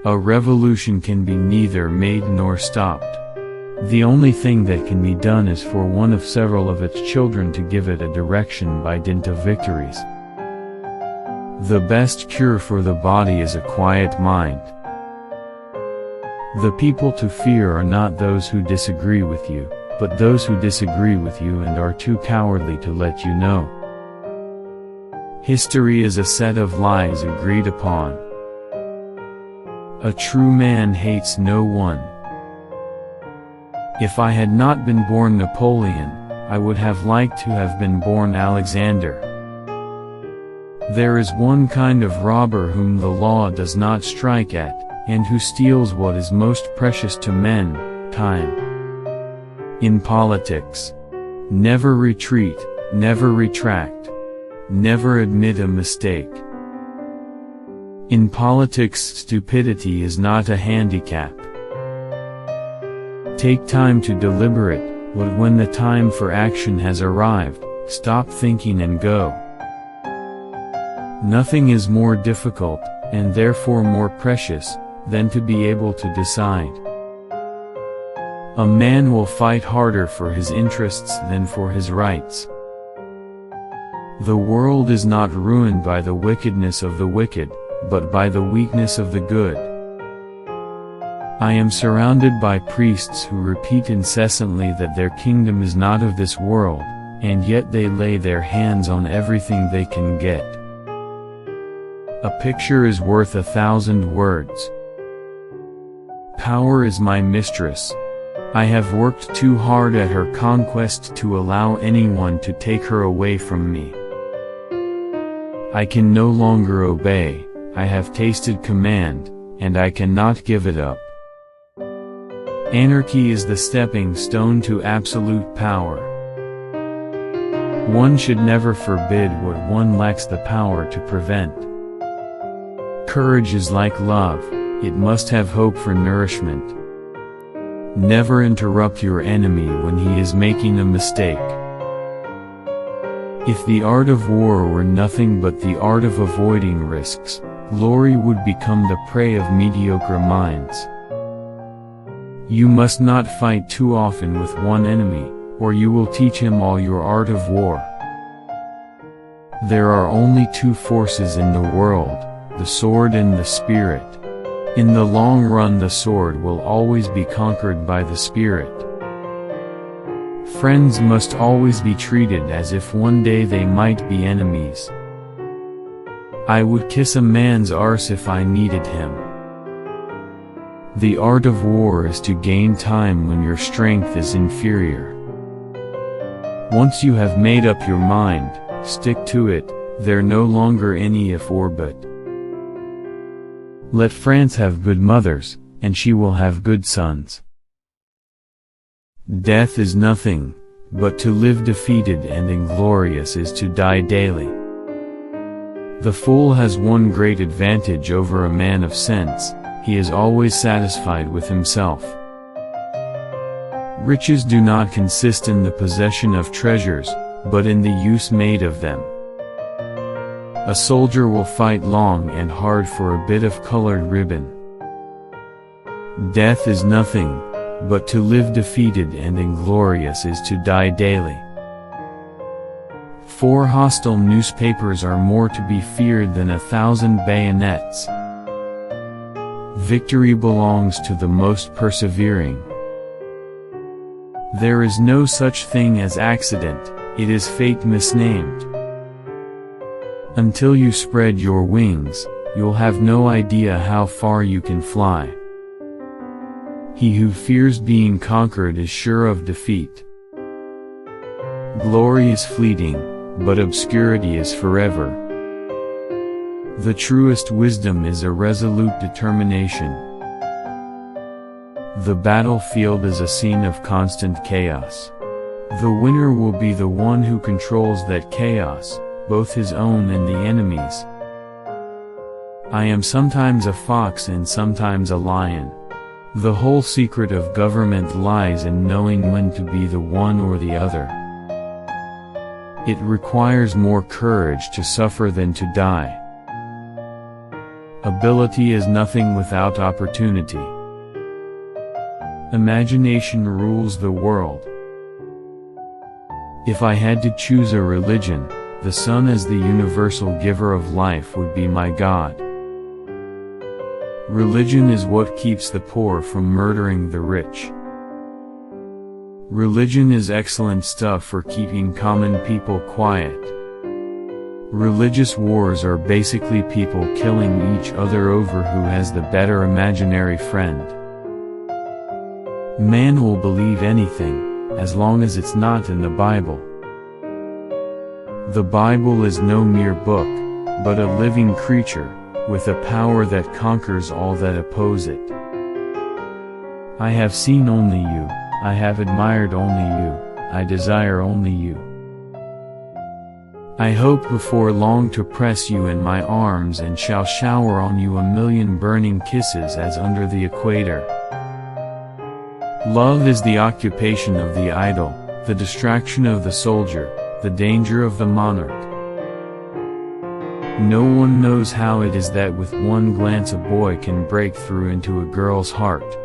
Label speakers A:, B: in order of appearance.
A: A revolution can be neither made nor stopped. The only thing that can be done is for one of several of its children to give it a direction by dint of victories. The best cure for the body is a quiet mind. The people to fear are not those who disagree with you, but those who disagree with you and are too cowardly to let you know. History is a set of lies agreed upon. A true man hates no one. If I had not been born Napoleon, I would have liked to have been born Alexander. There is one kind of robber whom the law does not strike at, and who steals what is most precious to men, time. In politics, never retreat, never retract, never admit a mistake. In politics, stupidity is not a handicap. Take time to deliberate, but when the time for action has arrived, stop thinking and go. Nothing is more difficult, and therefore more precious, than to be able to decide. A man will fight harder for his interests than for his rights. The world is not ruined by the wickedness of the wicked, but by the weakness of the good. I am surrounded by priests who repeat incessantly that their kingdom is not of this world, and yet they lay their hands on everything they can get. A picture is worth 1,000 words. Power is my mistress. I have worked too hard at her conquest to allow anyone to take her away from me. I can no longer obey, I have tasted command, and I cannot give it up. Anarchy is the stepping stone to absolute power. One should never forbid what one lacks the power to prevent. Courage is like love, it must have hope for nourishment. Never interrupt your enemy when he is making a mistake. If the art of war were nothing but the art of avoiding risks, glory would become the prey of mediocre minds. You must not fight too often with one enemy, or you will teach him all your art of war. There are only two forces in the world, the sword and the spirit. In the long run the sword will always be conquered by the spirit. Friends must always be treated as if one day they might be enemies. I would kiss a man's arse if I needed him. The art of war is to gain time when your strength is inferior. Once you have made up your mind, stick to it, there no longer any if or but. Let France have good mothers, and she will have good sons. Death is nothing, but to live defeated and inglorious is to die daily. The fool has one great advantage over a man of sense, he is always satisfied with himself. Riches do not consist in the possession of treasures, but in the use made of them. A soldier will fight long and hard for a bit of colored ribbon. Death is nothing, but to live defeated and inglorious is to die daily. 4 hostile newspapers are more to be feared than 1,000 bayonets. Victory belongs to the most persevering. There is no such thing as accident, it is fate misnamed. Until you spread your wings, you'll have no idea how far you can fly. He who fears being conquered is sure of defeat. Glory is fleeting, but obscurity is forever. The truest wisdom is a resolute determination. The battlefield is a scene of constant chaos. The winner will be the one who controls that chaos, both his own and the enemy's. I am sometimes a fox and sometimes a lion. The whole secret of government lies in knowing when to be the one or the other. It requires more courage to suffer than to die. Ability is nothing without opportunity. Imagination rules the world. If I had to choose a religion, the sun as the universal giver of life would be my God. Religion is what keeps the poor from murdering the rich. Religion is excellent stuff for keeping common people quiet. Religious wars are basically people killing each other over who has the better imaginary friend. Man will believe anything, as long as it's not in the Bible. The Bible is no mere book, but a living creature, with a power that conquers all that oppose it. I have seen only you, I have admired only you, I desire only you. I hope before long to press you in my arms and shall shower on you 1,000,000 burning kisses as under the equator. Love is the occupation of the idle, the distraction of the soldier, the danger of the monarch. No one knows how it is that with one glance a boy can break through into a girl's heart.